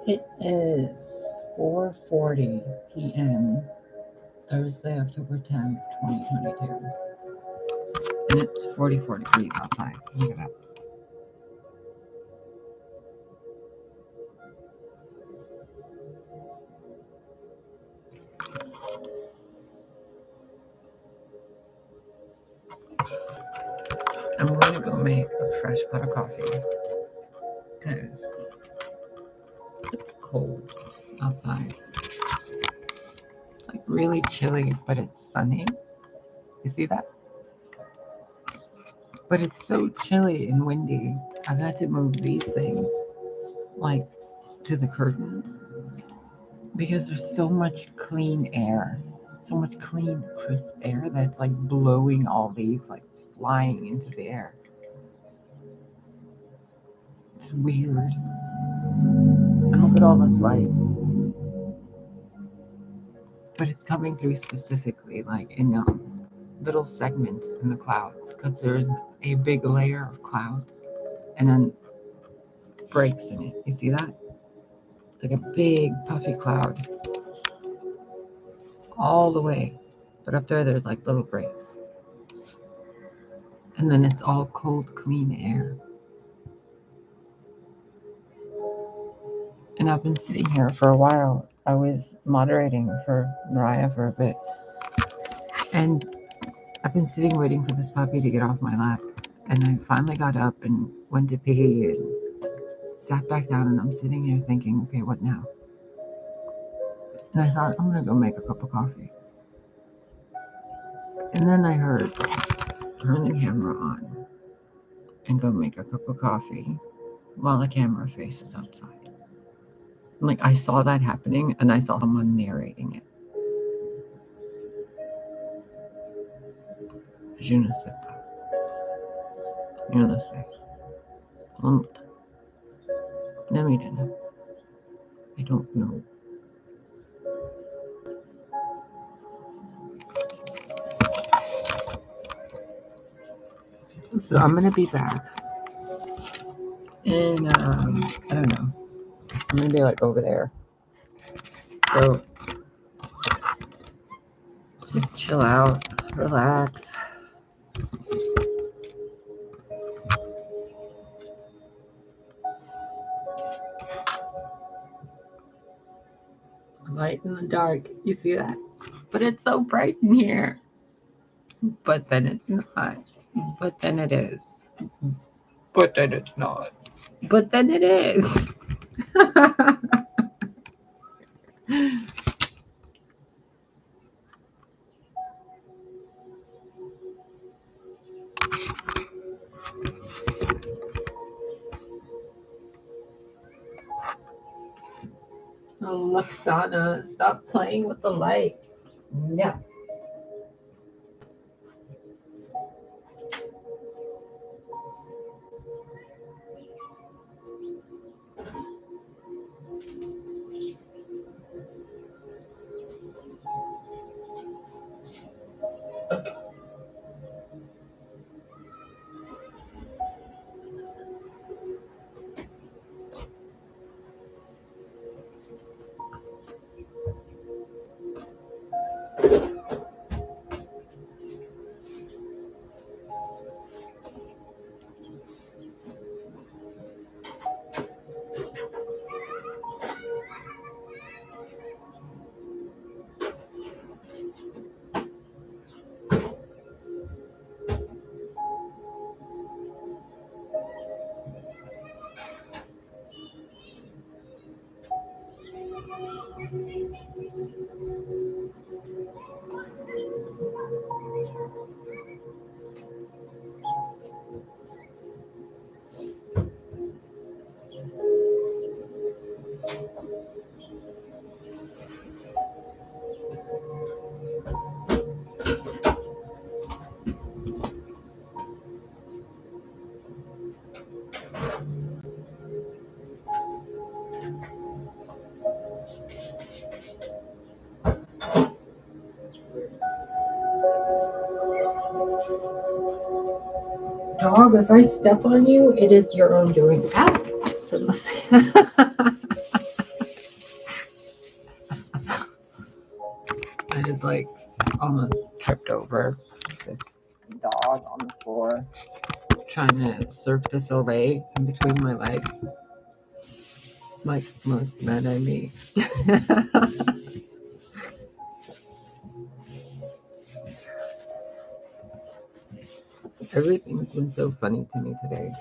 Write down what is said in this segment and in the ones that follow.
It is 4:40 p.m. Thursday, October 10th, 2022. And it's 44 degrees outside. Look at that. I'm going to go make a fresh pot of coffee because it's cold outside. It's like really chilly, but it's sunny. You see that? But it's so chilly and windy. I've had to move these things like to the curtains because there's so much clean air, so much clean, crisp air that it's like blowing all these, like flying into the air. It's weird. And look at all this light. But it's coming through specifically, like in little segments in the clouds, because there's a big layer of clouds and then breaks in it. You see that? It's like a big puffy cloud all the way. But up there, there's like little breaks. And then it's all cold, clean air. And I've been sitting here for a while. I was moderating for Mariah for a bit. And I've been sitting waiting for this puppy to get off my lap. And I finally got up and went to pee and sat back down. And I'm sitting here thinking, okay, what now? And I thought, I'm going to go make a cup of coffee. And then I heard, turn the camera on and go make a cup of coffee while the camera faces outside. Like, I saw that happening, and I saw someone narrating it. Je ne sais pas. Je ne sais. I don't know. So I'm going to be back. And, I don't know. I'm going to be, like, over there. So, just chill out, relax. Light in the dark. You see that? But it's so bright in here. But then it's not. But then it is. But then it's not. But then it is. Oh, Luxana, stop playing with the light. No. Dog, if I step on you, it is your own doing. Ow! trying to Cirque du Soleil in between my legs, like most men I meet. Everything's been so funny to me today.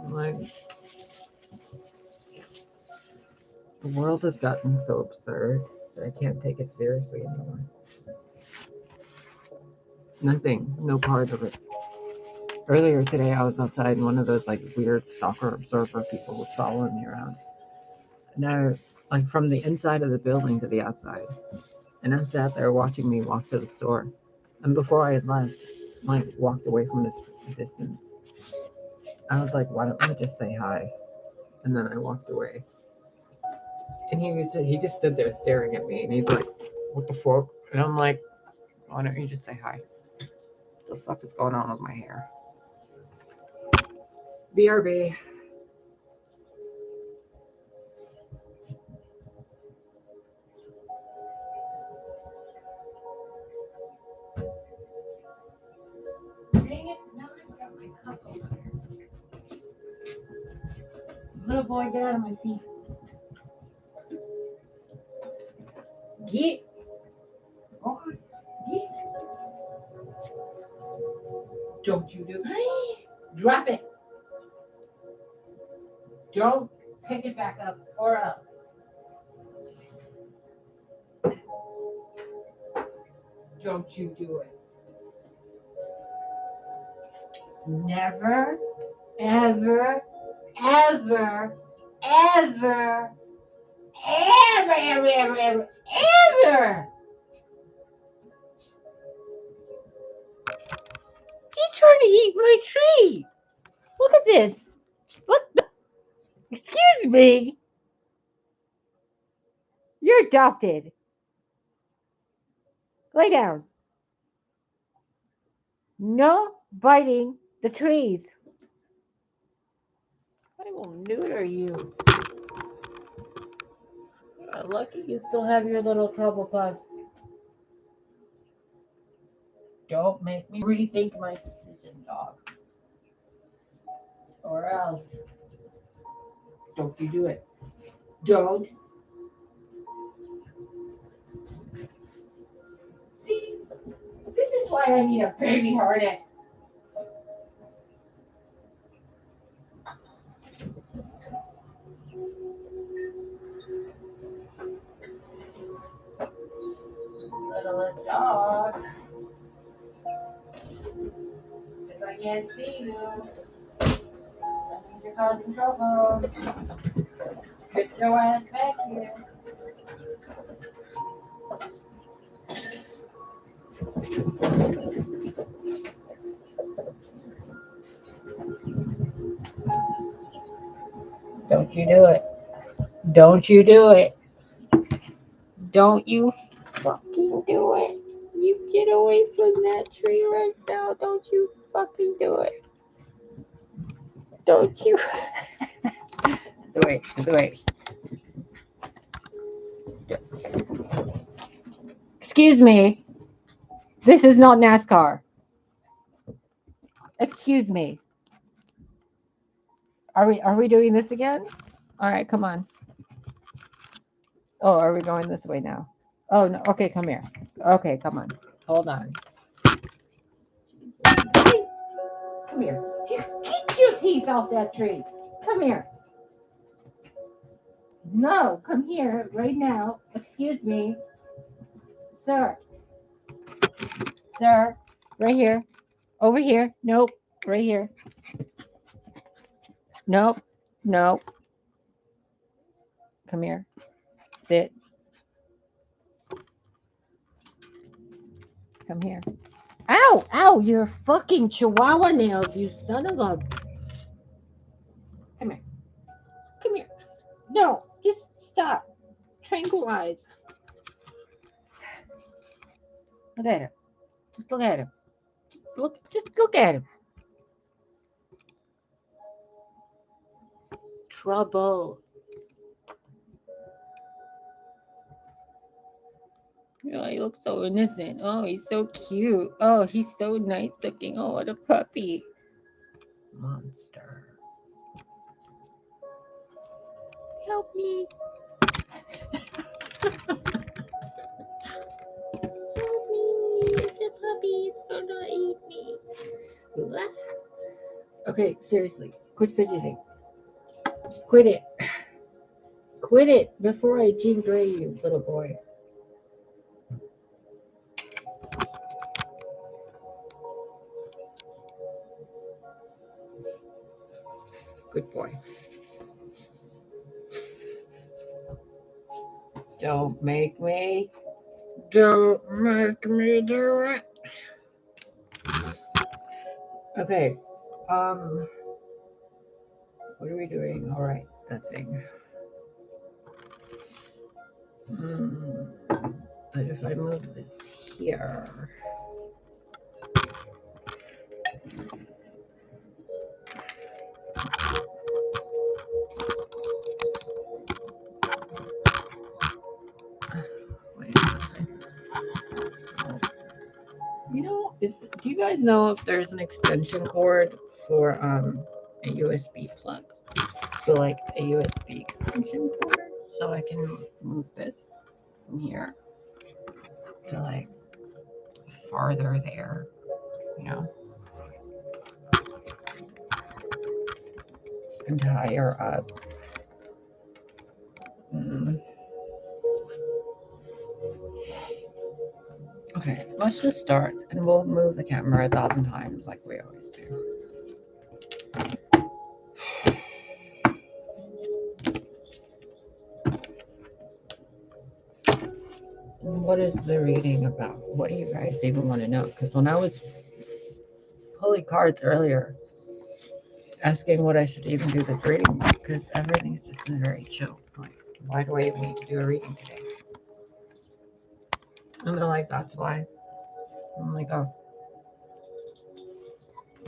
Like, the world has gotten so absurd that I can't take it seriously anymore. Nothing, no part of it. Earlier today, I was outside and one of those like weird stalker observer people was following me around. And I, like from the inside of the building to the outside. And I sat there watching me walk to the store. And before I had left, like walked away from this distance, I was like, why don't I just say hi? And then I walked away. And he just stood there staring at me and he's like, what the fuck? And I'm like, why don't you just say hi? What the fuck is going on with my hair? BRB. Dang it, now I've got my cup over there. Little boy, get out of my feet. Get. Oh, get. Don't you do it. Drop it. Don't pick it back up or else. Don't you do it. Never, ever, ever, ever, ever. He's trying to eat my tree. Look at this. What the? Excuse me. You're adopted. Lay down. No biting the trees. I will neuter you. Lucky you still have your little trouble puffs. Don't make me rethink my decision, dog. Or else. Don't you do it. Don't. See, this is why I need a baby harness. Littlest dog. If I can't see you, that means you're causing trouble. Get your ass back here. Don't you do it. Don't you do it. Don't you fucking do it. You get away from that tree right now. Don't you fucking do it. Don't you. Just wait. Excuse me. This is not NASCAR. Excuse me. Are we doing this again? All right, come on. Oh, are we going this way now? Oh no. Okay, come here. Okay, come on. Hold on. Come here. Get your teeth off that tree. Come here. No, come here right now. Excuse me. Sir. Sir. Right here. Over here. Nope. Right here. Nope. Nope. Come here. Sit. Come here. Ow! Ow! Your fucking chihuahua nails, you son of a. Come here. Come here. No, just stop. Tranquilize. Look at him. Just look at him. Just look at him. Trouble. Oh, he looks so innocent. Oh, he's so cute. Oh, he's so nice looking. Oh, what a puppy. Monster. Help me. Help me. It's a puppy. It's gonna eat me. Okay, seriously. Quit fidgeting. Quit it. Quit it before I Jean Grey you, little boy. Good boy. Don't make me. Don't make me do it. Okay. What are we doing? All right, that thing. But if I move this here. Wait. You know, do you guys know if there's an extension cord for a USB plug? So like a USB extension cord, so I can move this from here to like farther there, you know, and higher up. Okay, let's just start, and we'll move the camera 1,000 times like we always do. What is the reading about? What do you guys even want to know? Because when I was pulling cards earlier, asking what I should even do this reading, because everything's just been very chill. Like, why do I even need to do a reading today? And they're like, that's why. I'm like, oh.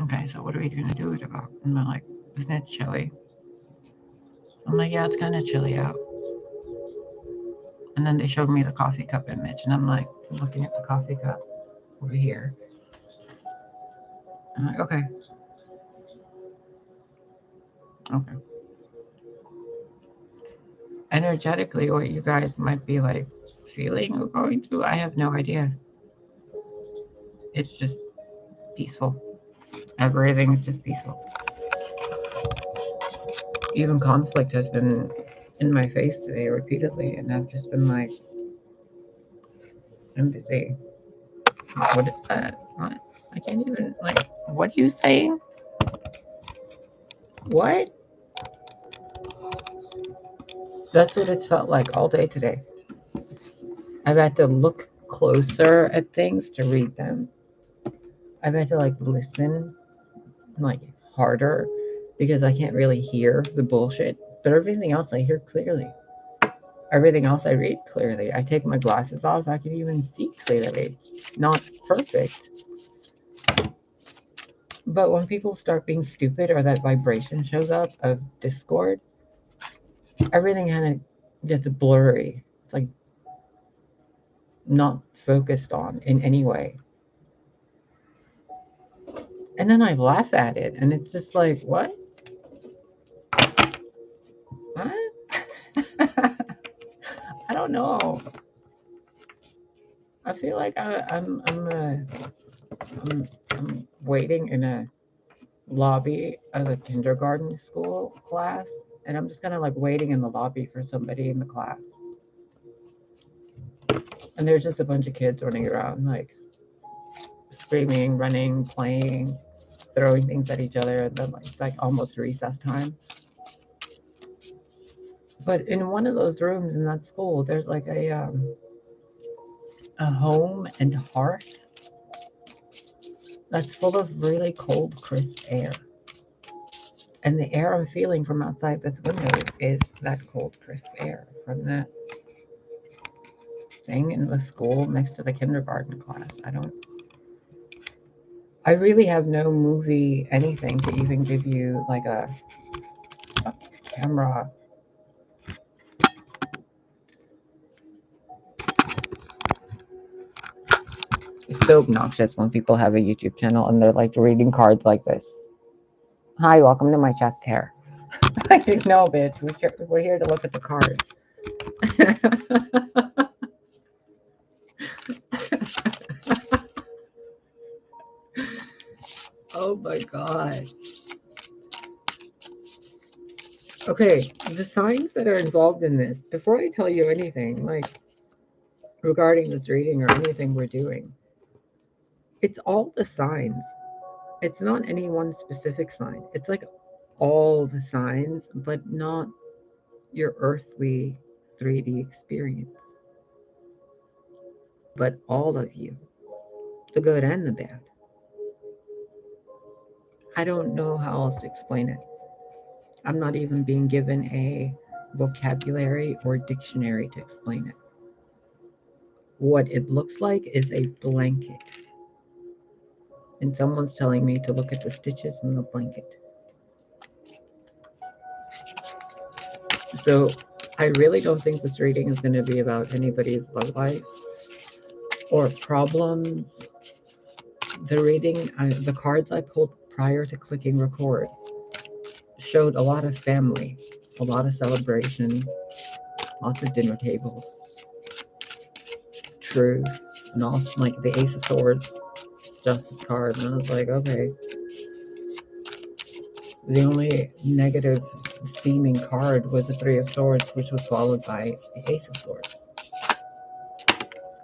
Okay, so what are we going to do it about? And they're like, isn't it chilly? I'm like, yeah, it's kind of chilly out. And then they showed me the coffee cup image, and I'm like, looking at the coffee cup over here. I'm like, okay. Okay. Energetically, what you guys might be like feeling or going through, I have no idea. It's just peaceful. Everything is just peaceful. Even conflict has been in my face today repeatedly, and I've just been like, I'm busy. What is that? What? I can't even, like, what are you saying? What? That's what it's felt like all day today. I've had to look closer at things to read them. I've had to, like, listen, like, harder because I can't really hear the bullshit. But everything else I hear clearly. Everything else I read clearly. I take my glasses off, I can even see clearly. Not perfect. But when people start being stupid or that vibration shows up of discord, everything kind of gets blurry. It's like not focused on in any way. And then I laugh at it, and it's just like, what? What? I don't know. I feel like I'm waiting in a lobby of a kindergarten school class, and I'm just kind of like waiting in the lobby for somebody in the class. And there's just a bunch of kids running around, like screaming, running, playing, throwing things at each other, and then like it's like almost recess time. But in one of those rooms in that school, there's like a home and hearth that's full of really cold, crisp air. And the air I'm feeling from outside this window is that cold, crisp air from that thing in the school next to the kindergarten class. I really have no movie, anything to even give you like a camera. It's so obnoxious when people have a YouTube channel and they're like reading cards like this. Hi, welcome to my chest hair. Like, no, bitch. We're here to look at the cards. Oh my god. Okay, the signs that are involved in this, before I tell you anything, like regarding this reading or anything we're doing, it's all the signs. It's not any one specific sign. It's like all the signs, but not your earthly 3D experience, but all of you, the good and the bad. I don't know how else to explain it. I'm not even being given a vocabulary or dictionary to explain it. What it looks like is a blanket, and someone's telling me to look at the stitches in the blanket. So I really don't think this reading is going to be about anybody's love life or problems. The reading, the cards I pulled prior to clicking record showed a lot of family, a lot of celebration, lots of dinner tables, truth, and also like the Ace of Swords, Justice card. And I was like, okay. The only negative seeming card was the Three of Swords, which was followed by the Ace of Swords.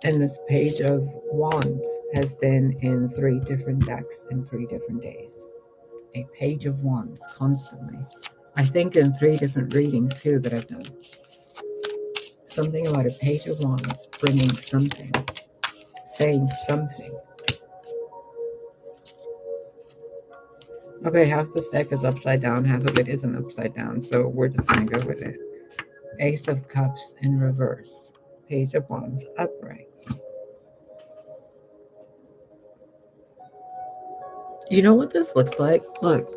And this Page of Wands has been in 3 different decks in 3 different days. A Page of Wands constantly. I think in 3 different readings too that I've done. Something about a Page of Wands bringing something, saying something. Okay, half this deck is upside down, half of it isn't upside down, so we're just gonna go with it. Ace of Cups in reverse. Page of Wands upright. You know what this looks like? Look,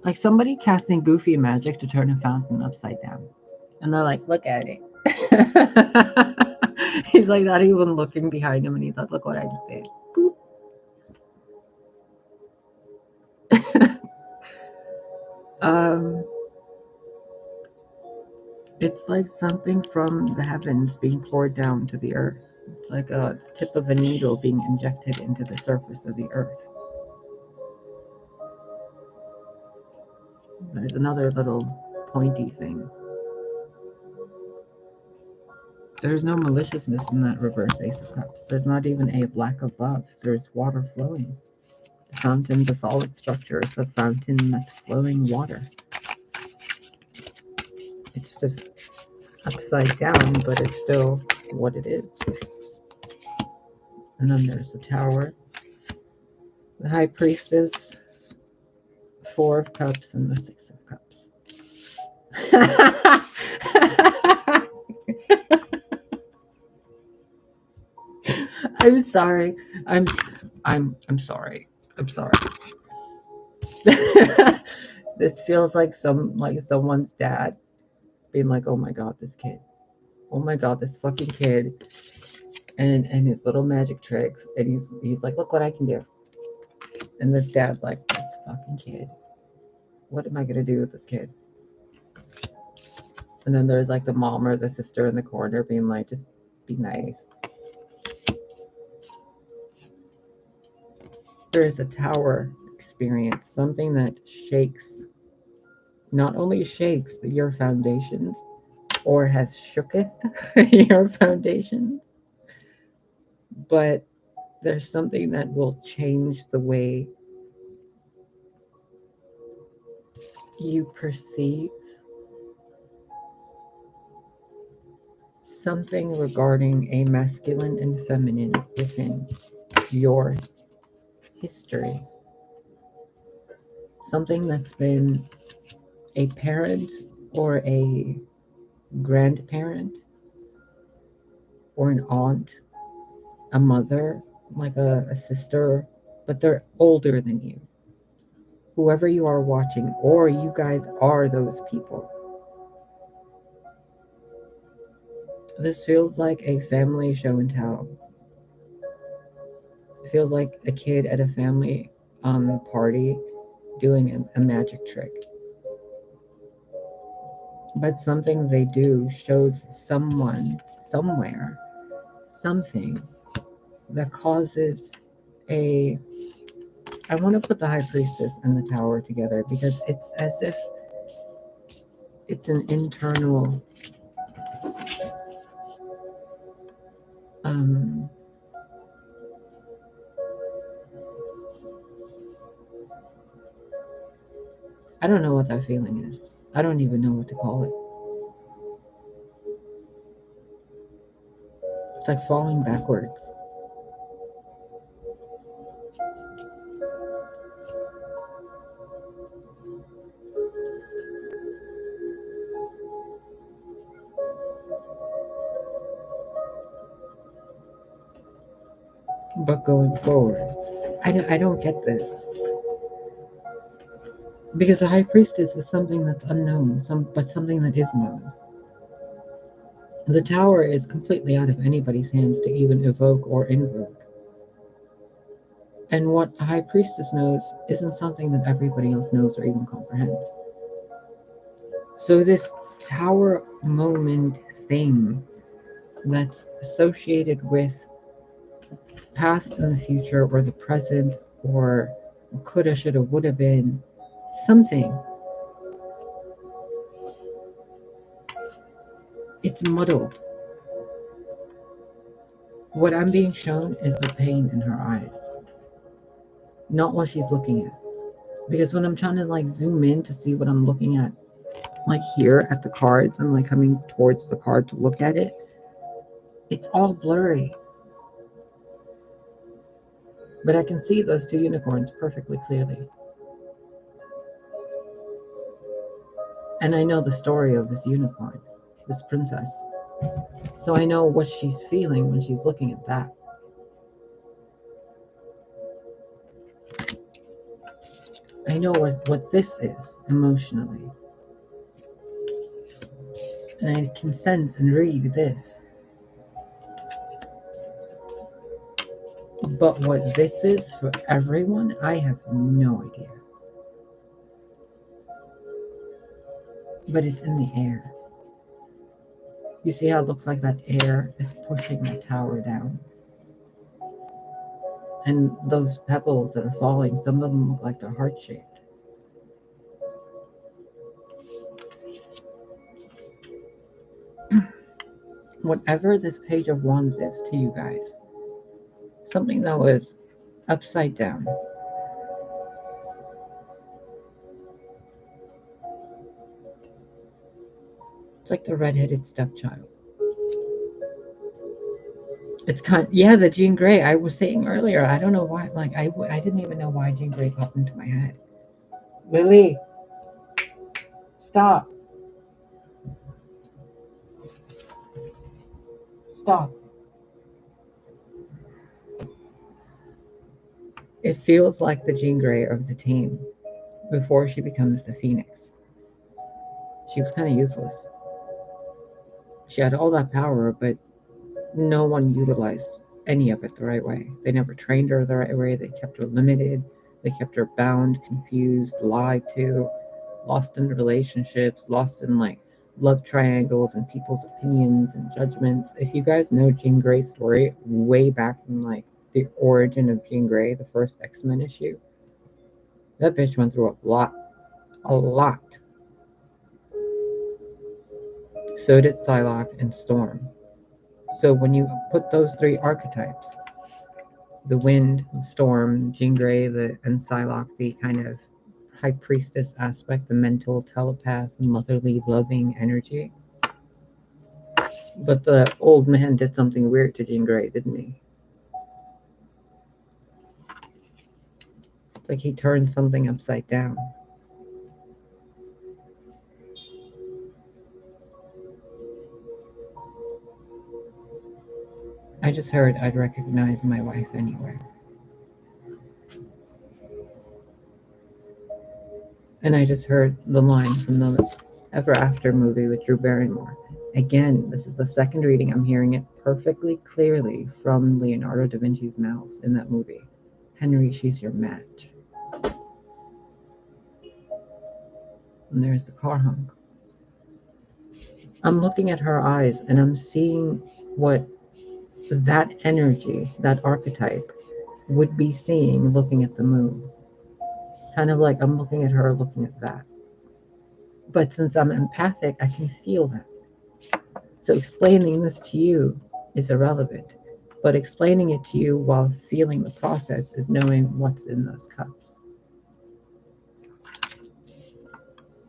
like somebody casting goofy magic to turn a fountain upside down. And they're like, look at it. He's like not even looking behind him, and he's like, look what I just did. Boop. It's like something from the heavens being poured down to the earth. It's like a tip of a needle being injected into the surface of the earth. There's another little pointy thing. There's no maliciousness in that reverse Ace of Cups. There's not even a lack of love. There's water flowing. The fountain's a solid structure. It's a fountain that's flowing water. It's just upside down, but it's still what it is. And then there's the Tower, the High Priestess, 4 of Cups, and the 6 of Cups. I'm sorry. I'm sorry. I'm sorry. This feels like someone's dad being like, oh my god, this kid. Oh my god, this fucking kid. And his little magic tricks. And he's like, look what I can do. And this dad's like, this fucking kid. What am I gonna do with this kid? And then there's like the mom or the sister in the corner being like, just be nice. There's a Tower experience, something that shakes, not only shakes your foundations, or has shooketh your foundations, but there's something that will change the way you perceive something regarding a masculine and feminine within your history. Something that's been a parent or a grandparent or an aunt, a mother, like a sister, but they're older than you. Whoever you are watching, or you guys are those people. This feels like a family show and tell. It feels like a kid at a family party doing a magic trick. But something they do shows someone, somewhere, something that causes a... I want to put the High Priestess and the Tower together because it's as if it's an internal I don't know what that feeling is. I don't even know what to call it. It's like falling backwards. But going forwards, I don't get this. Because a High Priestess is something that's unknown, but something that is known. The Tower is completely out of anybody's hands to even evoke or invoke. And what a High Priestess knows isn't something that everybody else knows or even comprehends. So this Tower moment thing that's associated with the past and the future, or the present, or coulda, shoulda, woulda been, something. It's muddled. What I'm being shown is the pain in her eyes, not what she's looking at. Because when I'm trying to like zoom in to see what I'm looking at, like here at the cards and like coming towards the card to look at it, it's all blurry. But I can see those two unicorns perfectly clearly. And I know the story of this unicorn, this princess. So I know what she's feeling when she's looking at that. I know what this is emotionally. And I can sense and read this. But what this is for everyone, I have no idea. But it's in the air. You see how it looks like that air is pushing the tower down? And those pebbles that are falling, some of them look like they're heart-shaped. Whatever this Page of Wands is to you guys, something that was upside down. It's like the red-headed stepchild. It's kind of, yeah, the Jean Grey. I was saying earlier, I don't know why, like, I didn't even know why Jean Grey popped into my head. Lily, stop. Stop. It feels like the Jean Grey of the team before she becomes the Phoenix. She was kind of useless. She had all that power, but no one utilized any of it the right way. They never trained her the right way. They kept her limited. They kept her bound, confused, lied to, lost in relationships, lost in like love triangles and people's opinions and judgments. If you guys know Jean Grey's story way back from like the origin of Jean Grey, the first X-Men issue, that bitch went through a lot. A lot. So did Psylocke and Storm. So when you put those three archetypes, the wind, the storm, Jean Grey, and Psylocke, the kind of high priestess aspect, the mental telepath, motherly, loving energy. But the old man did something weird to Jean Grey, didn't he? It's like he turned something upside down. I just heard I'd recognize my wife anywhere. And I just heard the line from the Ever After movie with Drew Barrymore. Again, this is the second reading. I'm hearing it perfectly clearly from Leonardo da Vinci's mouth in that movie. Henry, she's your match. and there's the car hunk. I'm looking at her eyes and I'm seeing what that energy, that archetype, would be seeing looking at the moon. Kind of like I'm looking at her looking at that. But since I'm empathic, I can feel that. So explaining this to you is irrelevant. But explaining it to you while feeling the process is knowing what's in those cups.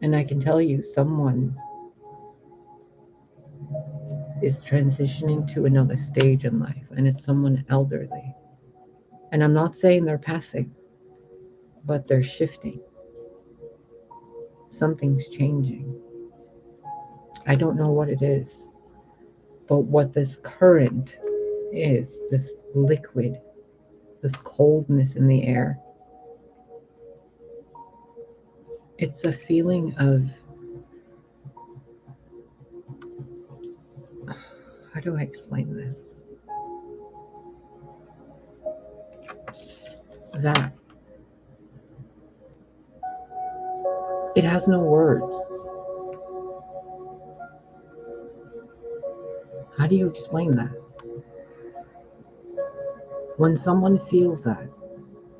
And I can tell you someone is transitioning to another stage in life, and it's someone elderly. And I'm not saying they're passing, but they're shifting. Something's changing. I don't know what it is, but what this current is, this liquid, this coldness in the air, it's a feeling of, how do I explain this? That it has no words. How do you explain that? When someone feels that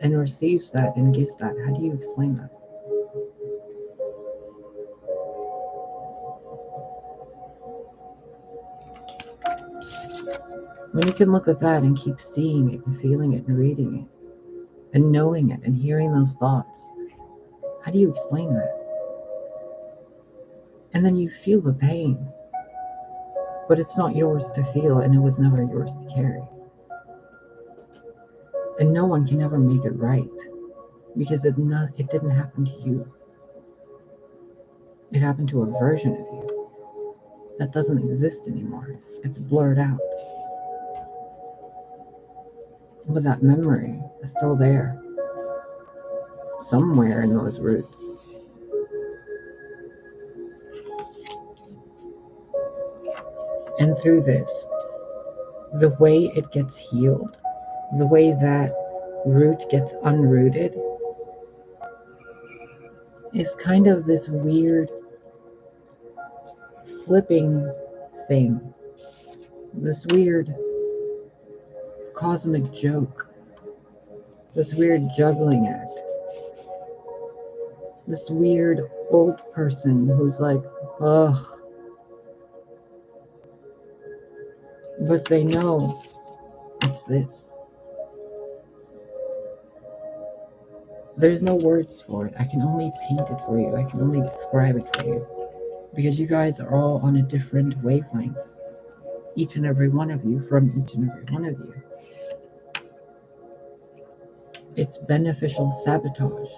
and receives that and gives that, how do you explain that? When you can look at that and keep seeing it and feeling it and reading it and knowing it and hearing those thoughts, how do you explain that? And then you feel the pain, but it's not yours to feel and it was never yours to carry. And no one can ever make it right because it didn't happen to you. It happened to a version of you that doesn't exist anymore. It's blurred out. But that memory is still there, somewhere in those roots. And through this, the way it gets healed, the way that root gets unrooted, is kind of this weird flipping thing, this weird cosmic joke, this weird juggling act, this weird old person who's like, ugh, but they know it's this. There's no words for it. I can only paint it for you. I can only describe it for you. Because you guys are all on a different wavelength. Each and every one of you, from each and every one of you. It's beneficial sabotage.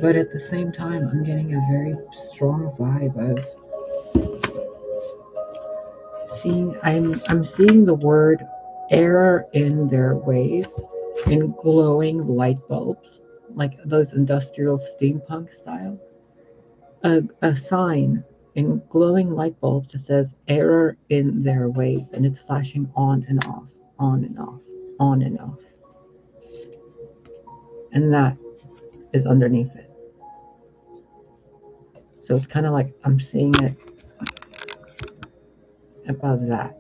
But at the same time, I'm getting a very strong vibe of seeing, I'm seeing the word error in their ways in glowing light bulbs, like those industrial steampunk style. A sign in glowing light bulbs that says error in their ways, and it's flashing on and off, on and off, on and off. And that is underneath it. So it's kind of like I'm seeing it above that.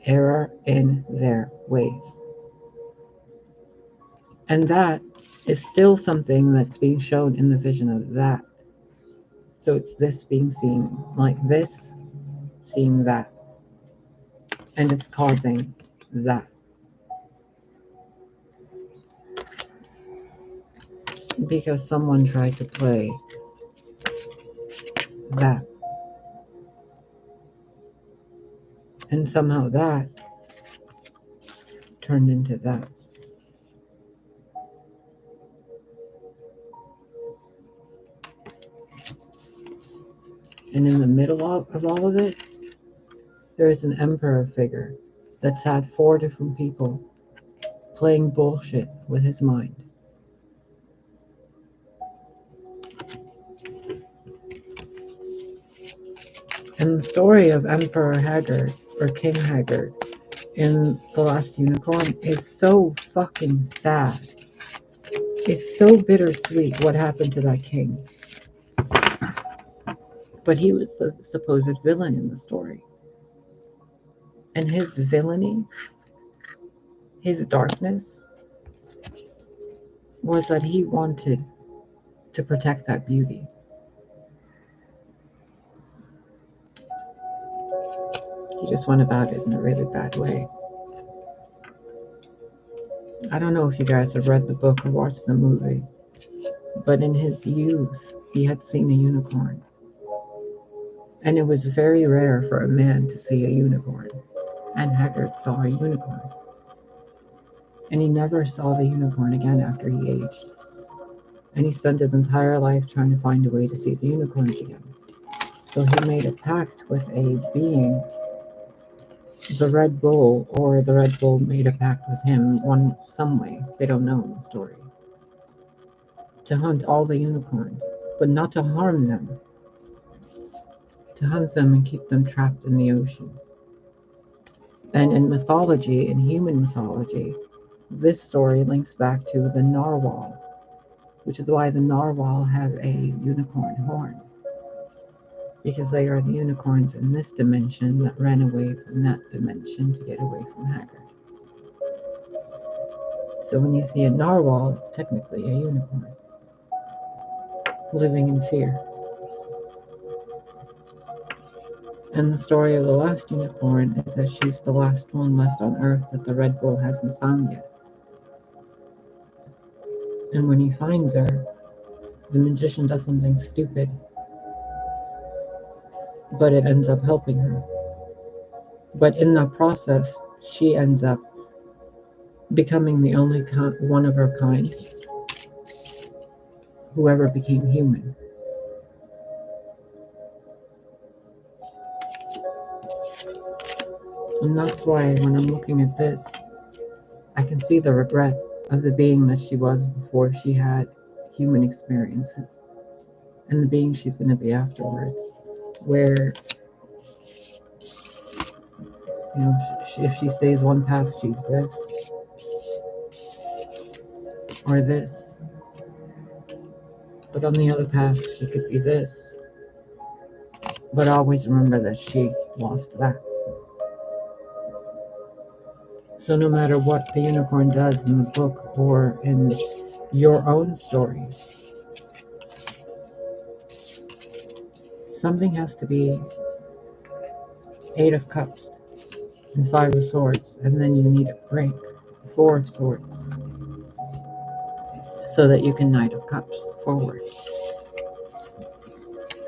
Error in their ways. And that is still something that's being shown in the vision of that. So it's this being seen like this, seeing that. And it's causing that. Because someone tried to play that. And somehow that turned into that. And in the middle of all of it, there is an emperor figure that's had 4 different people playing bullshit with his mind. And the story of Emperor Haggard, or King Haggard, in The Last Unicorn is so fucking sad. It's so bittersweet what happened to that king. But he was the supposed villain in the story. And his villainy, his darkness, was that he wanted to protect that beauty. He just went about it in a really bad way. I don't know if you guys have read the book or watched the movie, but in his youth, he had seen a unicorn. And it was very rare for a man to see a unicorn. And Haggard saw a unicorn. And he never saw the unicorn again after he aged. And he spent his entire life trying to find a way to see the unicorns again. So he made a pact with a being, the Red Bull, or the Red Bull made a pact with him some way, they don't know in the story, to hunt all the unicorns, but not to harm them, to hunt them and keep them trapped in the ocean. And in mythology, in human mythology, this story links back to the narwhal, which is why the narwhal have a unicorn horn, because they are the unicorns in this dimension that ran away from that dimension to get away from Haggard. So when you see a narwhal, it's technically a unicorn living in fear. And the story of the last unicorn is that she's the last one left on Earth that the Red Bull hasn't found yet. And when he finds her, the magician does something stupid, but it ends up helping her. But in the process, she ends up becoming the only one of her kind who ever became human. And that's why when I'm looking at this, I can see the regret of the being that she was before she had human experiences, and the being she's going to be afterwards, where, you know, if she stays one path, she's this or this, but on the other path she could be this, but always remember that she lost that. So no matter what the unicorn does in the book or in your own stories, something has to be 8 of Cups and 5 of Swords, and then you need a break, 4 of Swords, so that you can Knight of Cups forward.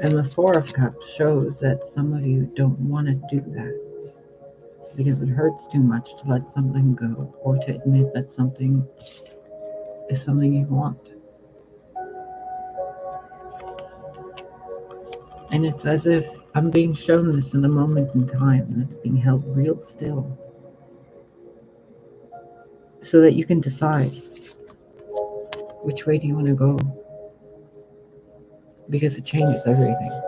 And the 4 of Cups shows that some of you don't want to do that because it hurts too much to let something go or to admit that something is something you want. And it's as if I'm being shown this in a moment in time and it's being held real still so that you can decide which way do you want to go, because it changes everything.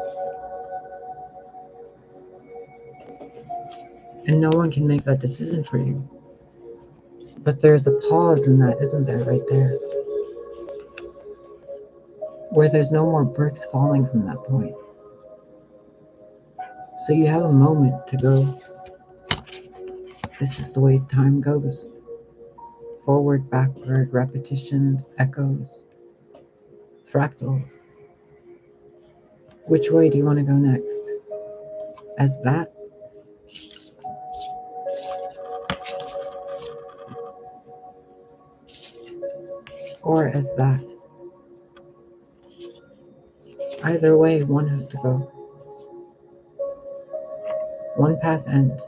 And no one can make that decision for you. But there's a pause in that, isn't there, right there? Where there's no more bricks falling from that point. So you have a moment to go, this is the way time goes. Forward, backward, repetitions, echoes, fractals. Which way do you want to go next? As that? Or as that? Either way, one has to go. One path ends.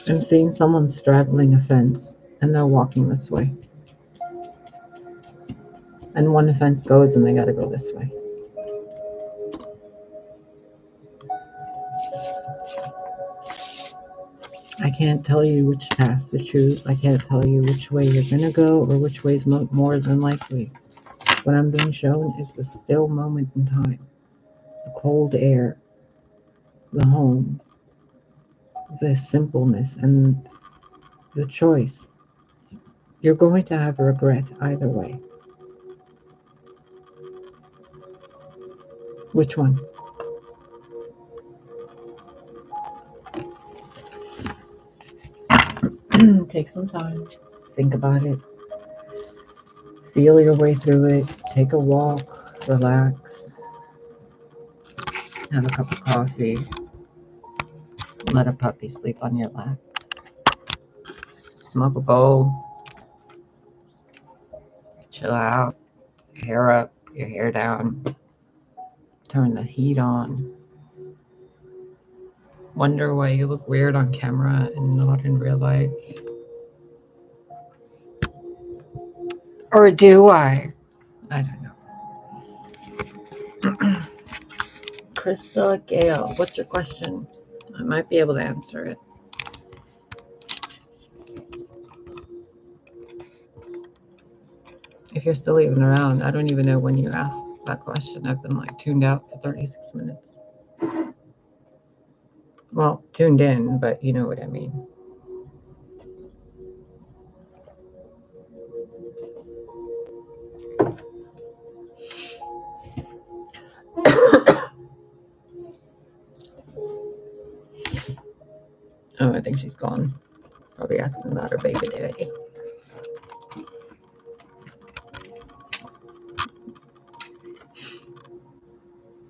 I'm seeing someone straddling a fence, and they're walking this way. And one fence goes, and they gotta go this way. I can't tell you which path to choose. I can't tell you which way you're going to go or which way is more than likely. What I'm being shown is the still moment in time, the cold air, the home, the simpleness, and the choice. You're going to have regret either way. Which one? Take some time. Think about it. Feel your way through it. Take a walk. Relax. Have a cup of coffee. Let a puppy sleep on your lap. Smoke a bowl. Chill out. Hair up. Your hair down. Turn the heat on. Wonder why you look weird on camera and not in real life. Or do I? I don't know. Crystal Gale, what's your question? I might be able to answer it. If you're still even around, I don't even know when you asked that question. I've been like tuned out for 36 minutes. Well, tuned in, but you know what I mean. Oh, I think she's gone. Probably asking about her baby daddy.